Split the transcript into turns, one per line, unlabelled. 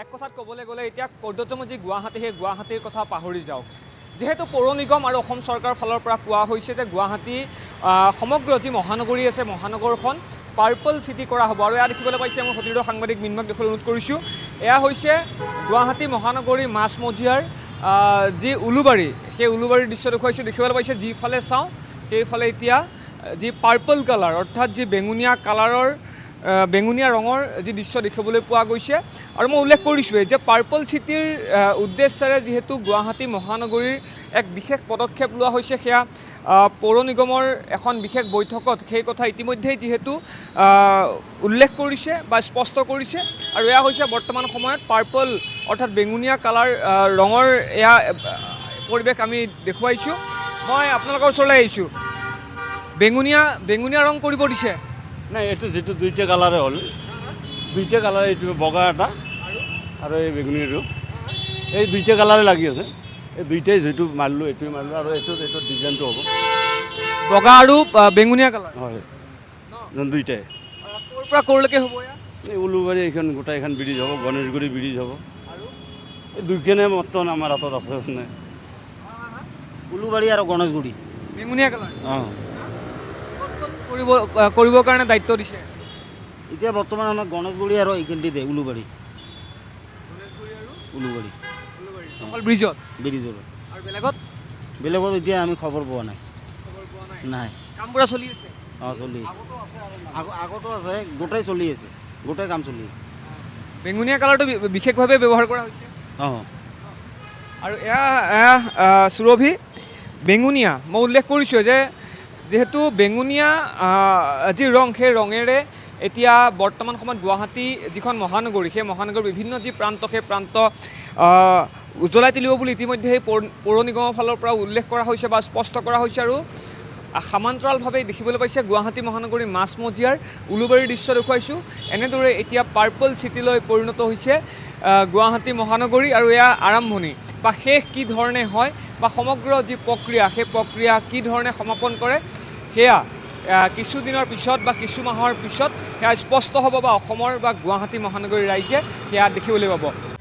এক কথাত ক'বলৈ গ'লে এতিয়া কৰ্দতম যি গুৱাহাটী সেই গুৱাহাটীৰ কথা পাহৰি যাওক যেহেতু পৌৰ নিগম আৰু অসম চৰকাৰৰ ফালৰ পৰা কোৱা হৈছে যে গুৱাহাটী সমগ্ৰ যি মহানগৰী আছে মহানগৰখন পাৰ্পল চিটি কৰা হ'ব আৰু এয়া দেখিবলৈ পাইছে মই সতীৰ্থ সাংবাদিক মিনমক দেখুৱাবলৈ অনুৰোধ কৰিছোঁ এয়া হৈছে গুৱাহাটী মহানগৰী মাছমজিয়াৰ যি উলুবাৰী সেই উলুবাৰীৰ দৃশ্য দেখুৱাইছোঁ দেখিবলৈ পাইছে যিফালে চাওঁ সেইফালে এতিয়া যি পাৰ্পল কালাৰ অৰ্থাৎ যি বেঙুনীয়া কালাৰৰ বেঙুনীয়া ৰঙৰ যি দৃশ্য দেখিবলৈ পোৱা গৈছে আৰু মই উল্লেখ কৰিছোঁৱেই যে পাৰ্পল চিটিৰ উদ্দেশ্যেৰে যিহেতু গুৱাহাটী মহানগৰীৰ এক বিশেষ পদক্ষেপ লোৱা হৈছে সেয়া পৌৰ নিগমৰ এখন বিশেষ বৈঠকত সেই কথা ইতিমধ্যেই যিহেতু উল্লেখ কৰিছে বা স্পষ্ট কৰিছে আৰু এয়া হৈছে বৰ্তমান সময়ত পাৰ্পল অৰ্থাৎ বেঙুনীয়া কালাৰ ৰঙৰ এয়া পৰিৱেশ আমি দেখুৱাইছোঁ মই আপোনালোকৰ ওচৰলৈ আহিছোঁ বেঙুনীয়া ৰং কৰিব দিছে
নাই এইটো যেটো দুইটা কালাৰে হ'ল দুইটা কালাৰ এইটো বগা এটা আৰু এই বেগুনীটো এই দুইটা কালাৰে লাগি আছে এই দুইটাই যেটো মাৰিলোঁ এইটোৱে মাৰিলোঁ আৰু এইটো ডিজাইনটো হ'ব
বগা আৰু বেঙুনীয়া কালাৰ
হয় দুইটাই
ক'ৰ পৰা ক'ৰলৈকে হ'ব
এই উলুবাৰী এইখন গোটেই এখন ব্ৰিজ হ'ব গণেশগুৰি ব্ৰিজ হ'ব এই দুইখনে বৰ্তমান আমাৰ হাতত আছে মানে
উলুবাৰী আৰু গণেশগুৰি
বেঙুনীয়া কালাৰ
অঁ
কৰিবৰ কাৰণে দায়িত্ব দিছে
এতিয়া বৰ্তমান আমাক গণেশগুৰি আৰু এইখিনি দিয়ে উলুবাৰী
অকল ব্ৰিজত
ব্ৰিজৰ
আৰু বেলেগত
বেলেগত এতিয়া আমি খবৰ পোৱা নাই নাই
কাম পুৰা চলি আছে
অঁ চলি আছে আগতো আছে গোটেই চলি আছে গোটেই কাম চলি আছে
বেঙুনীয়া কালাৰটো বিশেষভাৱে ব্যৱহাৰ কৰা হৈছে
অঁ
আৰু এয়া সুৰভি বেঙুনীয়া মই উল্লেখ কৰিছোঁ যে যেহেতু বেঙুনীয়া যি ৰং সেই ৰঙেৰে এতিয়া বৰ্তমান সময়ত গুৱাহাটী যিখন মহানগৰী সেই মহানগৰীৰ বিভিন্ন যি প্ৰান্ত সেই প্ৰান্ত উজ্বলাই তুলিব বুলি ইতিমধ্যে সেই পৌৰ নিগমৰ ফালৰ পৰা উল্লেখ কৰা হৈছে বা স্পষ্ট কৰা হৈছে আৰু সমান্তৰালভাৱে দেখিবলৈ পাইছে গুৱাহাটী মহানগৰী মাছমজিয়াৰ উলুবাৰীৰ দৃশ্য দেখুৱাইছোঁ এনেদৰে এতিয়া পাৰ্পল চিটিলৈ পৰিণত হৈছে গুৱাহাটী মহানগৰী আৰু এয়া আৰম্ভণি বা শেষ কি ধৰণে হয় বা সমগ্ৰ যি প্ৰক্ৰিয়া সেই প্ৰক্ৰিয়া কি ধৰণে সমাপন কৰে সেয়া কিছুদিনৰ পিছত বা কিছু মাহৰ পিছত সেয়া স্পষ্ট হ'ব বা অসমৰ বা গুৱাহাটী মহানগৰীৰ ৰাইজে সেয়া দেখিবলৈ পাব